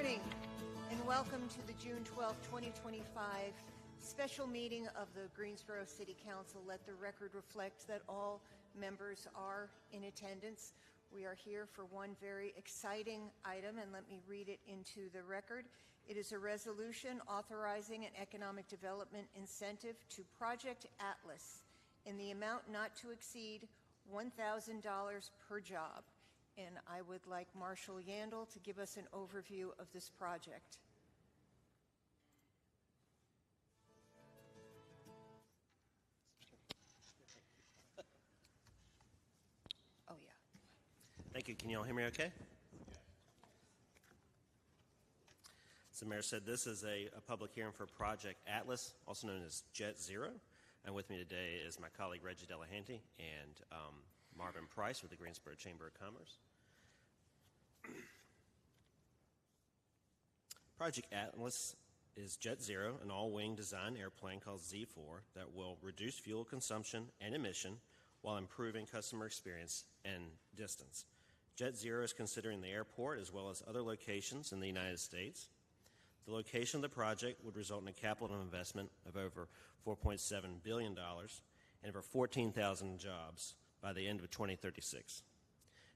morning and welcome to the June 12, 2025 special meeting of the Greensboro City Council. Let the record reflect that all members are in attendance. We are here for one very exciting item, and let me read it into the record. It is a resolution authorizing an economic development incentive to Project Atlas in the amount not to exceed $1,000 per job. And I would like Marshall Yandel to give us an overview of this project. Oh, yeah. Thank you. Can you all hear me okay? As the mayor said, this is a public hearing for Project Atlas, also known as Jet Zero. And with me today is my colleague Reggie Delahanty and Marvin Price with the Greensboro Chamber of Commerce. Project Atlas is Jet Zero, an all-wing design airplane called Z4 that will reduce fuel consumption and emission while improving customer experience and distance. Jet Zero is considering the airport as well as other locations in the United States. The location of the project would result in a capital investment of over $4.7 billion and over 14,000 jobs by the end of 2036.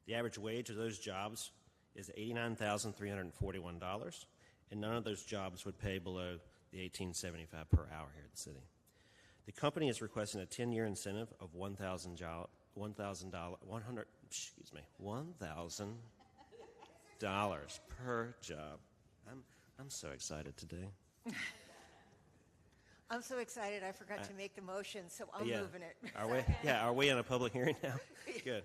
The average wage of those jobs is $89,341, and none of those jobs would pay below the $18.75 per hour here at the city. The company is requesting a 10-year incentive of $1,000 per job. I'm so excited today. I'm so excited I forgot to make the motion, so I'm moving it. Are we? Yeah, are we in a public hearing now? Good.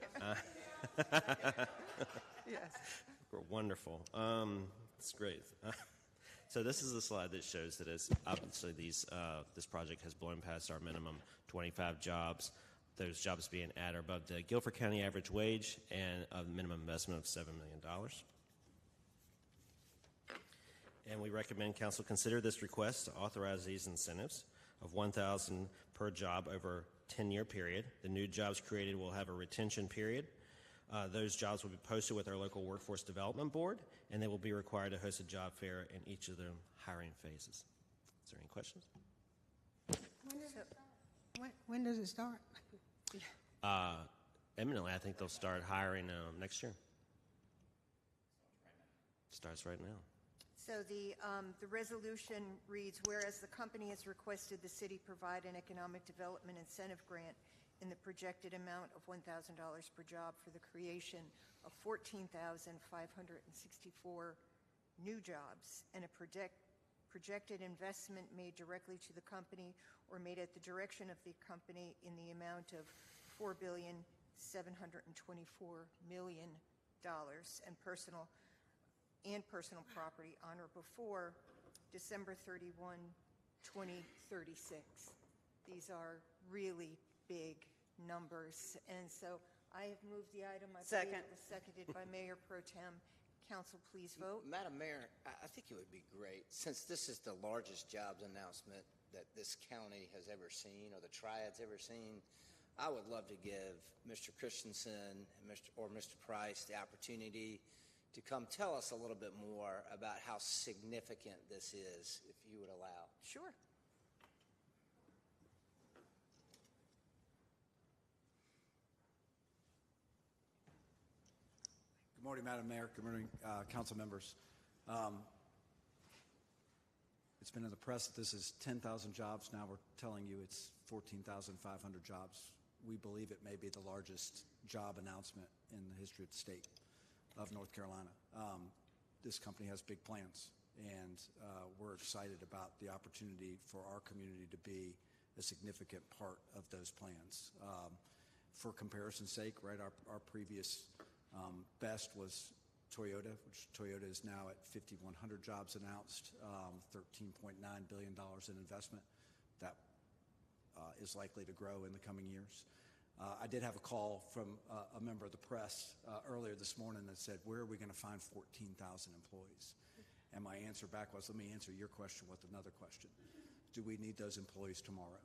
Yes. Wonderful. It's great. So this is a slide that shows that obviously this project has blown past our minimum 25 jobs. Those jobs being at or above the Guilford County average wage and a minimum investment of $7 million. And we recommend council consider this request to authorize these incentives of $1,000 per job over a 10-year period. The new jobs created will have a retention period. Those jobs will be posted with our local workforce development board, and they will be required to host a job fair in each of the hiring phases. Is there any questions? When does it start? Eminently, I think they'll start hiring next year. Starts right now. So the resolution reads, whereas the company has requested the city provide an economic development incentive grant in the projected amount of $1,000 per job for the creation of 14,564 new jobs and a projected investment made directly to the company or made at the direction of the company in the amount of $4,724,000,000 and personal property on or before December 31, 2036. These are really big numbers, and so I have moved the item. I believe it was seconded by Mayor Pro Tem. Council, please vote. Madam Mayor, I think it would be great, since this is the largest jobs announcement that this county has ever seen or the Triad's ever seen. I would love to give Mr. Christensen or Mr. Price the opportunity to come tell us a little bit more about how significant this is, if you would allow. Sure. Good morning, Madam Mayor. Good morning, council members. It's been in the press that this is 10,000 jobs. Now we're telling you it's 14,500 jobs. We believe it may be the largest job announcement in the history of the state of North Carolina. This company has big plans, and we're excited about the opportunity for our community to be a significant part of those plans. For comparison's sake, right, our previous best was Toyota, which Toyota is now at 5,100 jobs announced, $13.9 billion in investment. That is likely to grow in the coming years. I did have a call from a member of the press earlier this morning that said, where are we going to find 14,000 employees? And my answer back was, let me answer your question with another question. Do we need those employees tomorrow?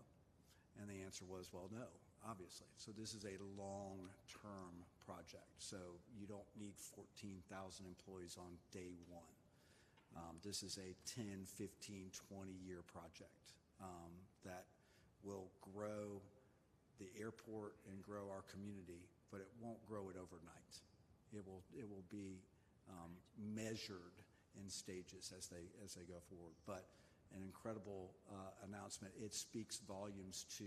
And the answer was, well, no, obviously. So this is a long-term project. So you don't need 14,000 employees on day one. This is a 10, 15, 20-year project that will grow the airport and grow our community, but it won't grow it overnight. It will be measured in stages as they go forward. But an incredible announcement. It speaks volumes to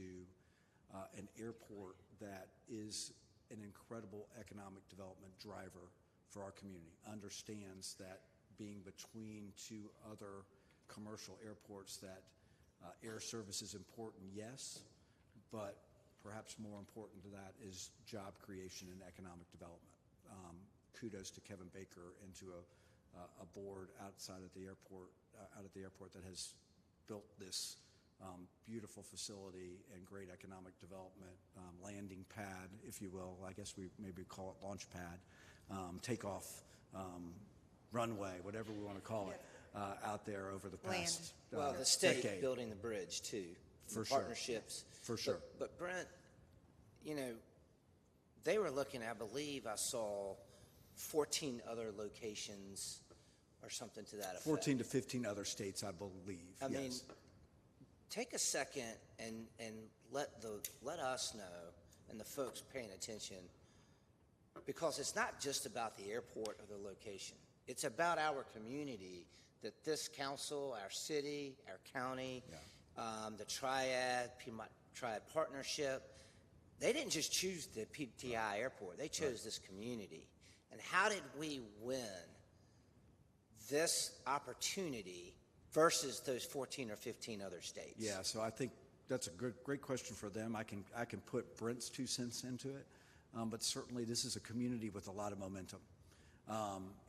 an airport that is an incredible economic development driver for our community. Understands that being between two other commercial airports, that air service is important, yes, but perhaps more important to that is job creation and economic development. Kudos to Kevin Baker and to a board outside at the airport, that has built this beautiful facility and great economic development, landing pad, if you will. I guess we maybe call it launch pad, takeoff, runway, whatever we want to call it, out there over the past well, the state decade. building the bridge too, For sure. partnerships. For sure. But Brent, they were looking. I believe I saw 14 other locations or something to that effect. 14 to 15 other states, I believe. I yes. mean, take a second and let us know, and the folks paying attention, because it's not just about the airport or the location. It's about our community, that this council, our city, our county, the Triad, Piedmont Triad Partnership, they didn't just choose the PTI airport. They chose this community. And how did we win this opportunity versus those 14 or 15 other states? Yeah, so I think that's a great question for them. I can put Brent's 2 cents into it, but certainly this is a community with a lot of momentum.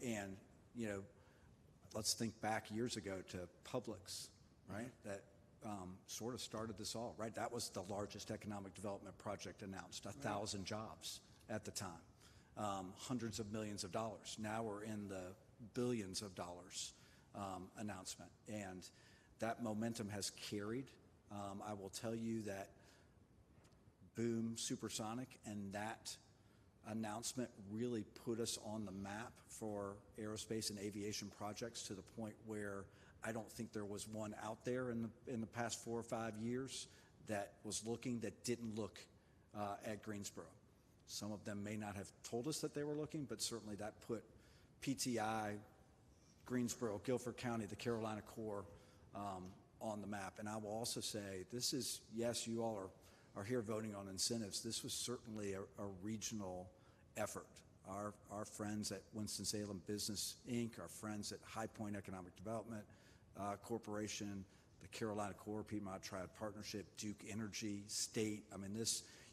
And, let's think back years ago to Publix, right? That sort of started this all, right? That was the largest economic development project announced, 1,000 jobs at the time, hundreds of millions of dollars. Now we're in the billions of dollars announcement, and that momentum has carried. I will tell you that Boom Supersonic and that announcement really put us on the map for aerospace and aviation projects, to the point where I don't think there was one out there in the past 4 or 5 years that was looking, that didn't look at Greensboro. Some of them may not have told us that they were looking, but certainly that put PTI, Greensboro, Guilford County, the Carolina Core on the map. And I will also say, this is, yes, you all are here voting on incentives. This was certainly a regional effort. Our friends at Winston-Salem Business, Inc., our friends at High Point Economic Development Corporation, the Carolina Core, Piedmont Triad Partnership, Duke Energy, State. I mean,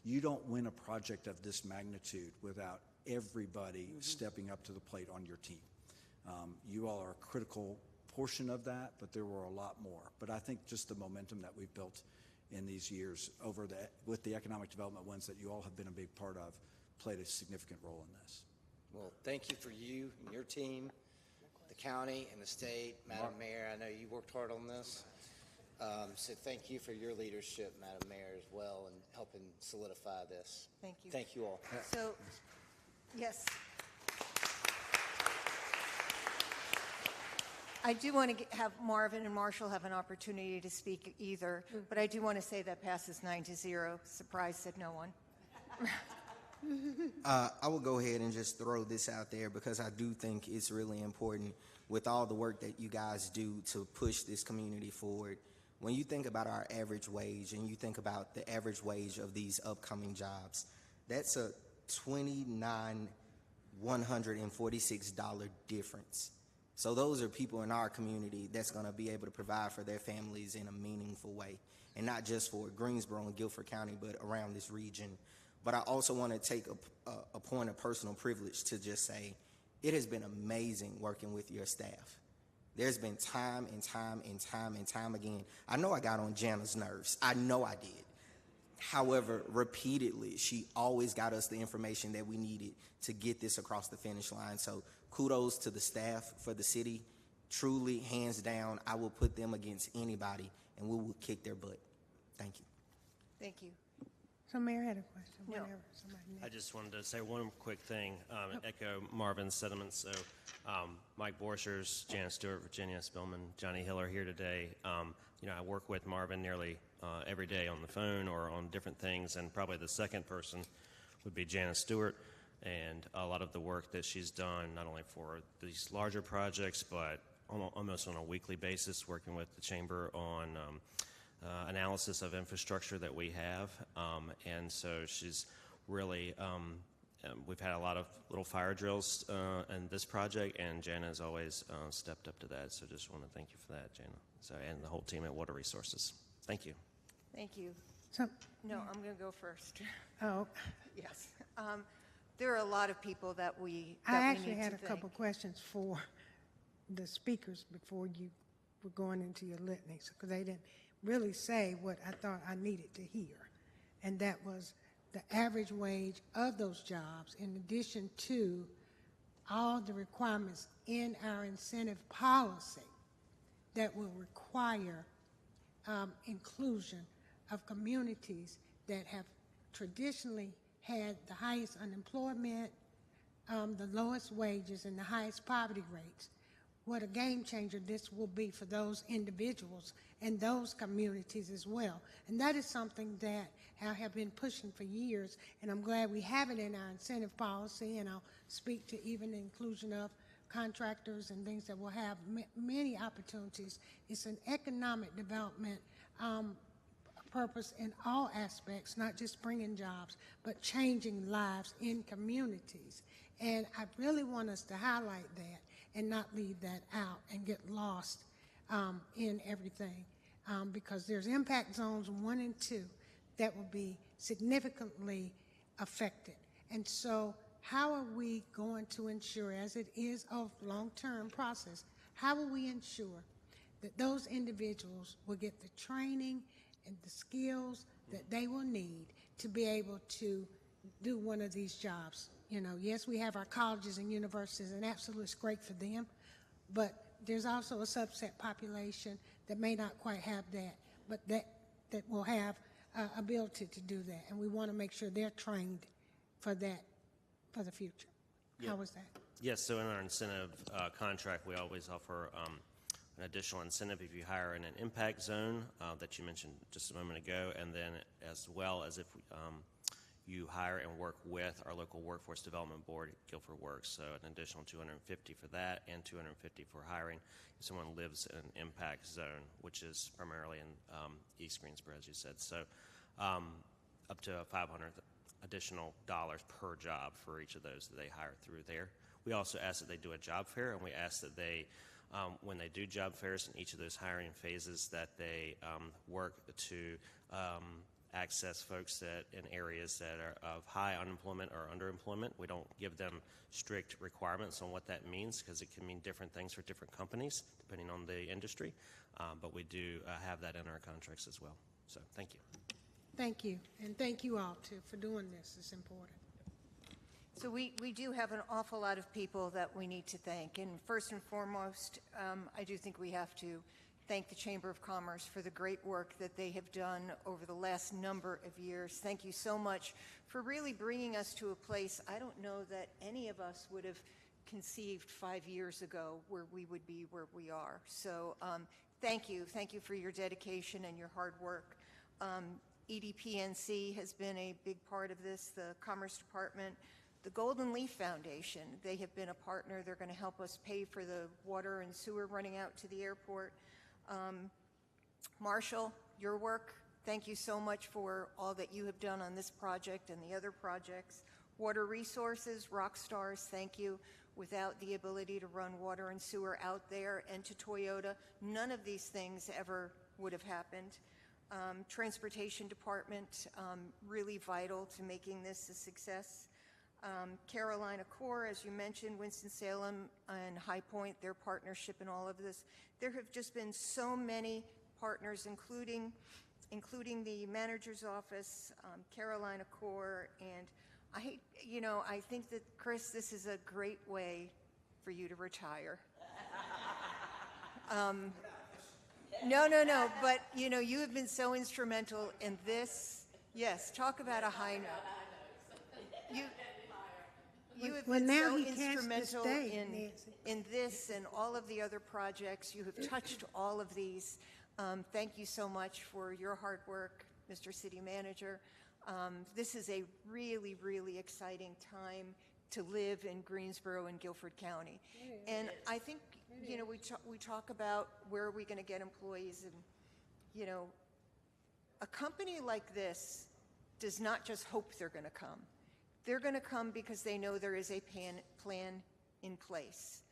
you don't win a project of this magnitude without everybody stepping up to the plate on your team. You all are a critical portion of that, but there were a lot more. But I think just the momentum that we've built in these years with the economic development wins that you all have been a big part of, played a significant role in this. Well, thank you for you and your team, the county and the state. Madam Mayor, I know you worked hard on this. So thank you for your leadership, Madam Mayor, as well, and helping solidify this. Thank you. Thank you all. So, yes. I do want to have Marvin and Marshall have an opportunity to speak either, but I do want to say that passes 9-0. Surprise, said no one. I will go ahead and just throw this out there, because I do think it's really important with all the work that you guys do to push this community forward. When you think about our average wage and you think about the average wage of these upcoming jobs, that's a $29,146 difference. So those are people in our community that's going to be able to provide for their families in a meaningful way, and not just for Greensboro and Guilford County, but around this region. But I also want to take a point of personal privilege to just say it has been amazing working with your staff. There's been time and time and time and time again. I know I got on Jana's nerves. I know I did. However, repeatedly, she always got us the information that we needed to get this across the finish line. So kudos to the staff for the city. Truly, hands down, I will put them against anybody, and we will kick their butt. Thank you. Thank you. So Mayor had a question, No. whenever somebody I needs. just wanted to say one quick thing, echo Marvin's sentiments. So Mike Borchers, Janice Stewart, Virginia Spillman, Johnny Hill are here today. I work with Marvin nearly every day on the phone or on different things, and probably the second person would be Janice Stewart. And a lot of the work that she's done, not only for these larger projects, but almost on a weekly basis, working with the Chamber on analysis of infrastructure that we have. And so she's really, we've had a lot of little fire drills in this project, and Jana has always stepped up to that. So just want to thank you for that, Jana. So, and the whole team at Water Resources. Thank you. Thank you. So, No, I'm going to go first. oh, Yes. There are a lot of people that we I that we actually need had to a thank. couple questions for the speakers before you were going into your litanies, because they didn't really say what I thought I needed to hear. And that was the average wage of those jobs, in addition to all the requirements in our incentive policy that will require inclusion of communities that have traditionally had the highest unemployment, the lowest wages, and the highest poverty rates. What a game changer this will be for those individuals and those communities as well. And that is something that I have been pushing for years, and I'm glad we have it in our incentive policy, and I'll speak to even the inclusion of contractors and things that will have many opportunities. It's an economic development purpose in all aspects, not just bringing jobs, but changing lives in communities. And I really want us to highlight that and not leave that out and get lost in everything, because there's impact zones 1 and 2 that will be significantly affected. And so how are we going to ensure, as it is a long-term process, how will we ensure that those individuals will get the training and the skills that they will need to be able to do one of these jobs? You know, yes, we have our colleges and universities, and absolutely it's great for them, but there's also a subset population that may not quite have that, but that will have ability to do that, and we want to make sure they're trained for that for the future. Yeah. How was that? Yes, so in our incentive contract, we always offer an additional incentive if you hire in an impact zone that you mentioned just a moment ago, and then as well as if you hire and work with our local workforce development board at Guilford Works. So an additional $250 for that, and $250 for hiring if someone lives in an impact zone, which is primarily in East Greensboro, as you said. So up to $500 additional dollars per job for each of those that they hire through there. We also ask that they do a job fair, and we ask that they, when they do job fairs in each of those hiring phases, that they work to access folks that in areas that are of high unemployment or underemployment. We don't give them strict requirements on what that means, because it can mean different things for different companies depending on the industry, but we do have that in our contracts as well. So thank you. Thank you, and thank you all too for doing this. It's important. So we do have an awful lot of people that we need to thank. And first and foremost, I do think we have to thank the Chamber of Commerce for the great work that they have done over the last number of years. Thank you so much for really bringing us to a place I don't know that any of us would have conceived 5 years ago where we would be where we are. So thank you. Thank you for your dedication and your hard work. EDPNC has been a big part of this, the Commerce Department. The Golden Leaf Foundation, they have been a partner. They're going to help us pay for the water and sewer running out to the airport. Marshall, your work, thank you so much for all that you have done on this project and the other projects. Water Resources, rock stars, thank you. Without the ability to run water and sewer out there and to Toyota, none of these things ever would have happened. Transportation Department, really vital to making this a success. Carolina Corps, as you mentioned, Winston-Salem and High Point, their partnership in all of this. There have just been so many partners, including the manager's office, Carolina Corps, and I think that, Chris, this is a great way for you to retire. No, but you have been so instrumental in this. Yes, talk about a high note. You have Well, been now so he can't instrumental stay, in Nancy. this and all of the other projects. You have touched all of these. Thank you so much for your hard work, Mr. City Manager. This is a really, really exciting time to live in Greensboro and Guilford County. And I think, we talk about where are we going to get employees, and, a company like this does not just hope they're going to come. They're going to come because they know there is a plan in place.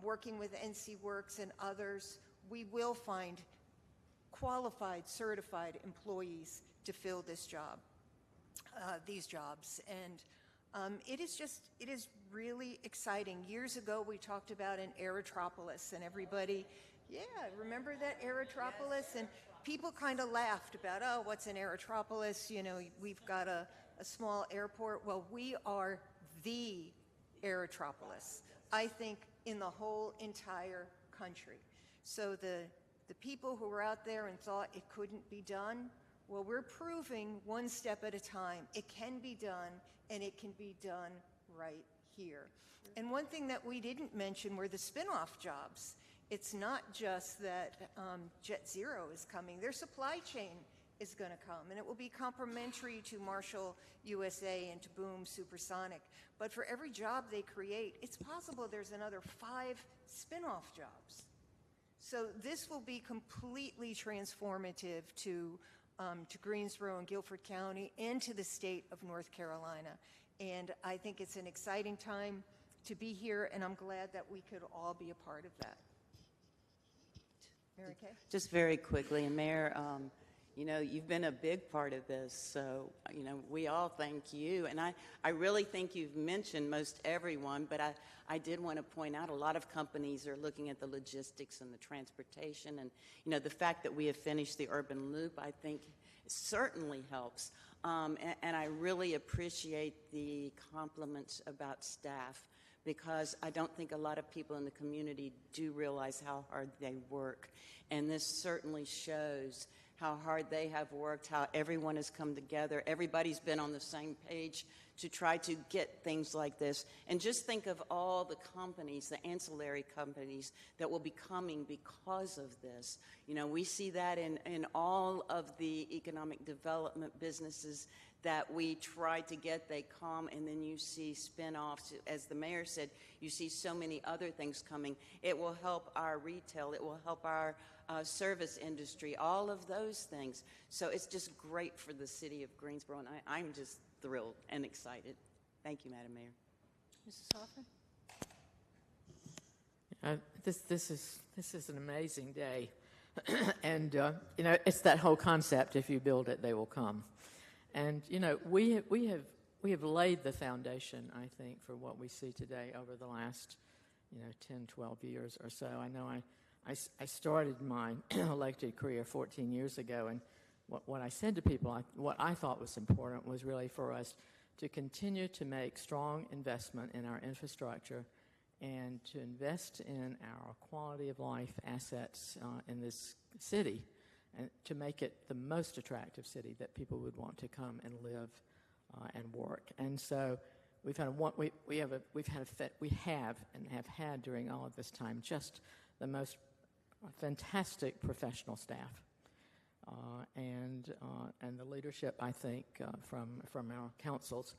Working with NC Works and others, we will find qualified, certified employees to fill this job, these jobs. And it is really exciting. Years ago, we talked about an aerotropolis, and everybody, remember that aerotropolis? And people kind of laughed about, oh, what's an aerotropolis? We've got a small airport. Well, we are the aerotropolis, I think, in the whole entire country. So the people who were out there and thought it couldn't be done, well, we're proving one step at a time it can be done, and it can be done right here. And one thing that we didn't mention were the spin-off jobs. It's not just that Jet Zero is coming. Their supply chain is going to come, and it will be complementary to Marshall USA and to Boom Supersonic. But for every job they create, it's possible there's another 5 spin-off jobs. So this will be completely transformative to Greensboro and Guilford County and to the state of North Carolina. And I think it's an exciting time to be here, and I'm glad that we could all be a part of that. Mary Kay? Just very quickly, and Mayor, you've been a big part of this, so, we all thank you. And I really think you've mentioned most everyone, but I did want to point out a lot of companies are looking at the logistics and the transportation, and, the fact that we have finished the urban loop, I think, certainly helps. And I really appreciate the compliments about staff, because I don't think a lot of people in the community do realize how hard they work. And this certainly shows how hard they have worked, how everyone has come together. Everybody's been on the same page to try to get things like this. And just think of all the companies, the ancillary companies that will be coming because of this. We see that in all of the economic development businesses that we try to get, they come, and then you see spin-offs. As the mayor said, you see so many other things coming. It will help our retail. It will help our service industry, all of those things. So it's just great for the city of Greensboro, and I'm just thrilled and excited. Thank you, Madam Mayor. Mrs. Hoffman? This is an amazing day. And, it's that whole concept, if you build it, they will come. And, we have laid the foundation, I think, for what we see today over the last, 10, 12 years or so. I know I started my elected career 14 years ago, and what I said to people, what I thought was important was really for us to continue to make strong investment in our infrastructure and to invest in our quality of life assets in this city, and to make it the most attractive city that people would want to come and live and work. And so we have had during all of this time just the most fantastic professional staff, and the leadership, I think, from our councils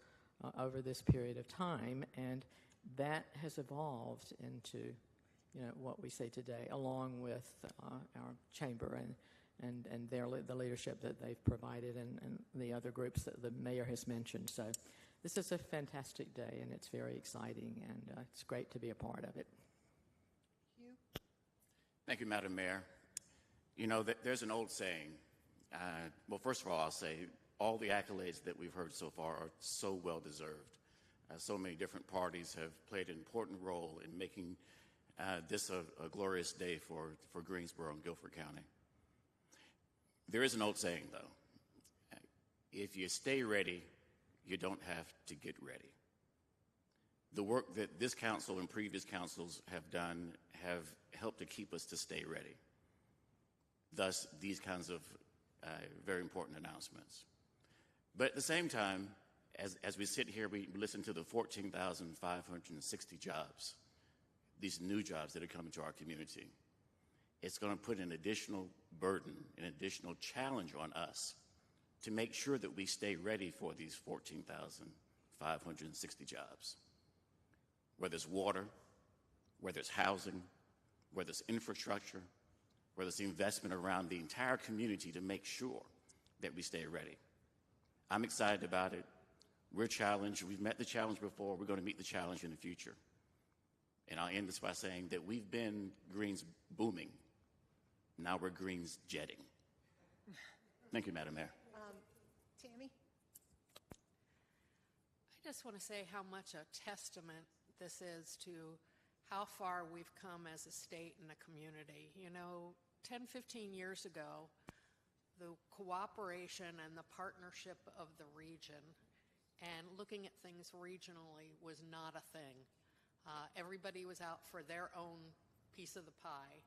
over this period of time, and that has evolved into what we see today, along with our chamber and the leadership that they've provided, and the other groups that the mayor has mentioned. So this is a fantastic day, and it's very exciting, and it's great to be a part of it. Thank you, Madam Mayor. There's an old saying. Well, first of all, I'll say all the accolades that we've heard so far are so well-deserved. So many different parties have played an important role in making this a glorious day for Greensboro and Guilford County. There is an old saying, though. If you stay ready, you don't have to get ready. The work that this council and previous councils have done have helped to keep us to stay ready. Thus, these kinds of very important announcements. But at the same time, as we sit here, we listen to the 14,560 jobs, these new jobs that are coming to our community. It's going to put an additional burden, an additional challenge on us to make sure that we stay ready for these 14,560 jobs. Whether it's water, whether it's housing, whether it's infrastructure, whether it's investment around the entire community to make sure that we stay ready. I'm excited about it. We're challenged. We've met the challenge before. We're going to meet the challenge in the future. And I'll end this by saying that we've been Greens booming. Now we're Greens jetting. Thank you, Madam Mayor. Tammy? I just want to say how much a testament this is to how far we've come as a state and a community. You know, 10, 15 years ago, the cooperation and the partnership of the region and looking at things regionally was not a thing. Everybody was out for their own piece of the pie.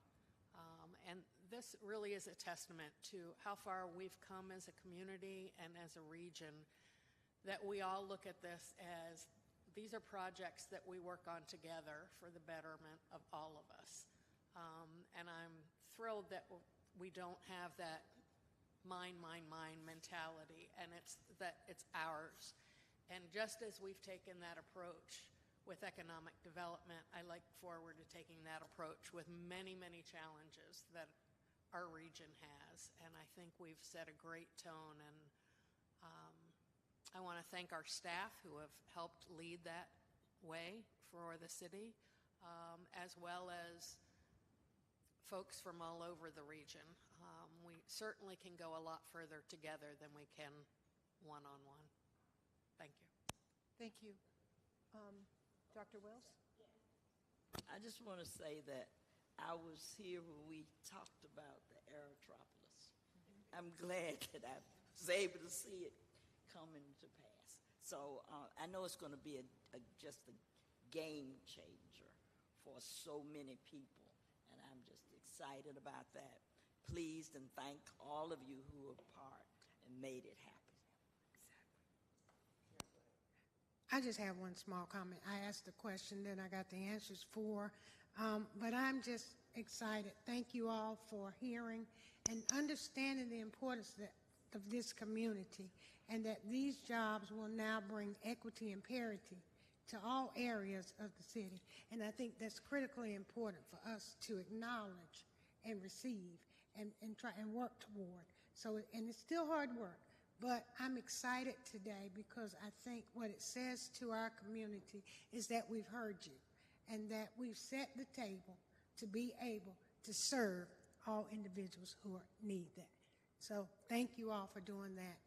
And this really is a testament to how far we've come as a community and as a region, that we all look at this as these are projects that we work on together for the betterment of all of us. And I'm thrilled that we don't have that mine mentality, and it's that it's ours. And just as we've taken that approach with economic development, I look forward to taking that approach with many, many challenges that our region has. And I think we've set a great tone, and I want to thank our staff who have helped lead that way for the city, as well as folks from all over the region. We certainly can go a lot further together than we can one-on-one. Thank you. Thank you. Dr. Wells? I just want to say that I was here when we talked about the Aerotropolis. I'm glad that I was able to see it coming to pass. So I know it's going to be just a game changer for so many people, and I'm just excited about that. Pleased and thank all of you who were part and made it happen. I just have one small comment. I asked the question, then I got the answers for, but I'm just excited. Thank you all for hearing and understanding the importance of this community, and that these jobs will now bring equity and parity to all areas of the city. And I think that's critically important for us to acknowledge and receive and try and work toward. So, and it's still hard work. But I'm excited today because I think what it says to our community is that we've heard you and that we've set the table to be able to serve all individuals who need that. So thank you all for doing that.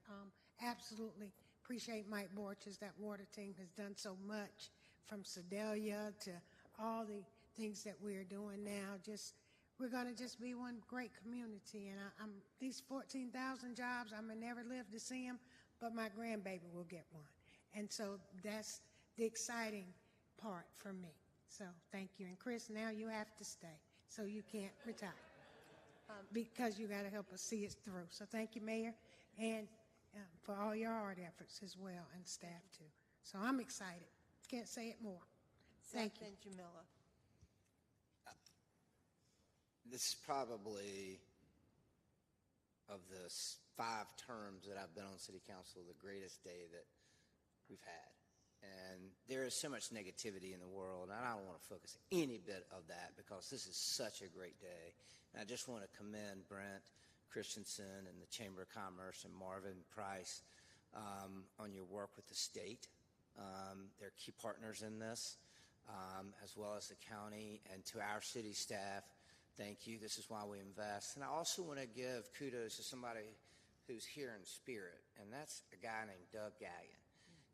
Absolutely appreciate Mike Borchers. That water team has done so much, from Sedalia to all the things that we're doing now. We're going to just be one great community, and these 14,000 jobs, I may never live to see them, but my grandbaby will get one. And so that's the exciting part for me. So thank you. And Chris, now you have to stay, so you can't retire because you got to help us see it through. So thank you, Mayor, and for all your hard efforts as well, and staff too. So I'm excited. Can't say it more. Thank you. And Jamila. This is probably, of the 5 terms that I've been on City Council, the greatest day that we've had. And there is so much negativity in the world, and I don't want to focus any bit of that because this is such a great day. And I just want to commend Brent Christensen and the Chamber of Commerce and Marvin Price on your work with the state. They're key partners in this, as well as the county, and to our city staff. Thank you. This is why we invest. And I also want to give kudos to somebody who's here in spirit, and that's a guy named Doug Gallion.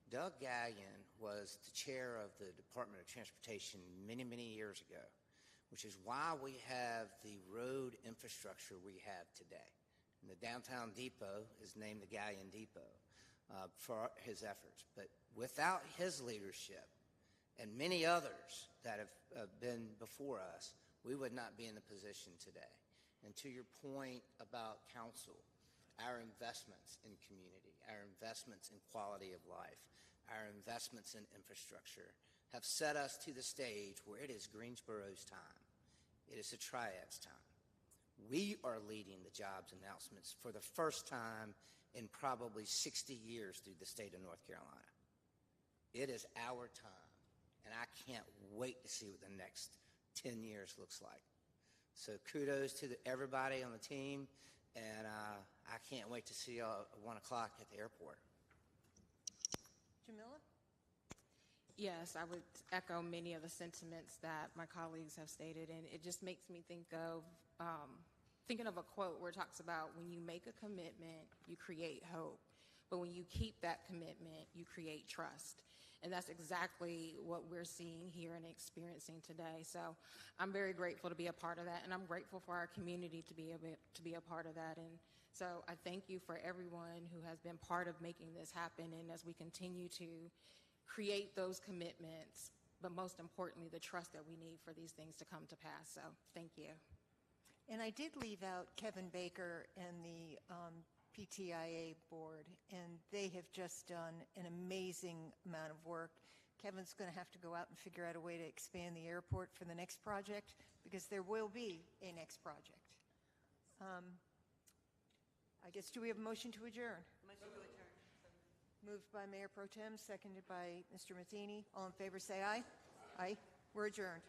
Doug Gallion was the chair of the Department of Transportation many, many years ago, which is why we have the road infrastructure we have today. And the downtown depot is named the Gallion Depot for his efforts. But without his leadership and many others that have been before us, we would not be in the position today. And to your point about council, our investments in community, our investments in quality of life, our investments in infrastructure have set us to the stage where it is Greensboro's time. It is the Triad's time. We are leading the jobs announcements for the first time in probably 60 years through the state of North Carolina. It is our time, and I can't wait to see what the next 10 years looks like. So kudos to everybody on the team, and I can't wait to see you all at 1 o'clock at the airport. Jamila? Yes, I would echo many of the sentiments that my colleagues have stated, and it just makes me think of thinking of a quote where it talks about when you make a commitment, you create hope, but when you keep that commitment, you create trust. And that's exactly what we're seeing here and experiencing today. So I'm very grateful to be a part of that, and I'm grateful for our community to be a part of that. And so I thank you for everyone who has been part of making this happen, and as we continue to create those commitments, but most importantly, the trust that we need for these things to come to pass. So thank you. And I did leave out Kevin Baker and the PTIA board, and they have just done an amazing amount of work. Kevin's going to have to go out and figure out a way to expand the airport for the next project, because there will be a next project. I guess, do we have a motion to adjourn? Motion to adjourn. Moved by Mayor Pro Tem, seconded by Mr. Matheny. All in favor say aye. Aye. We're adjourned.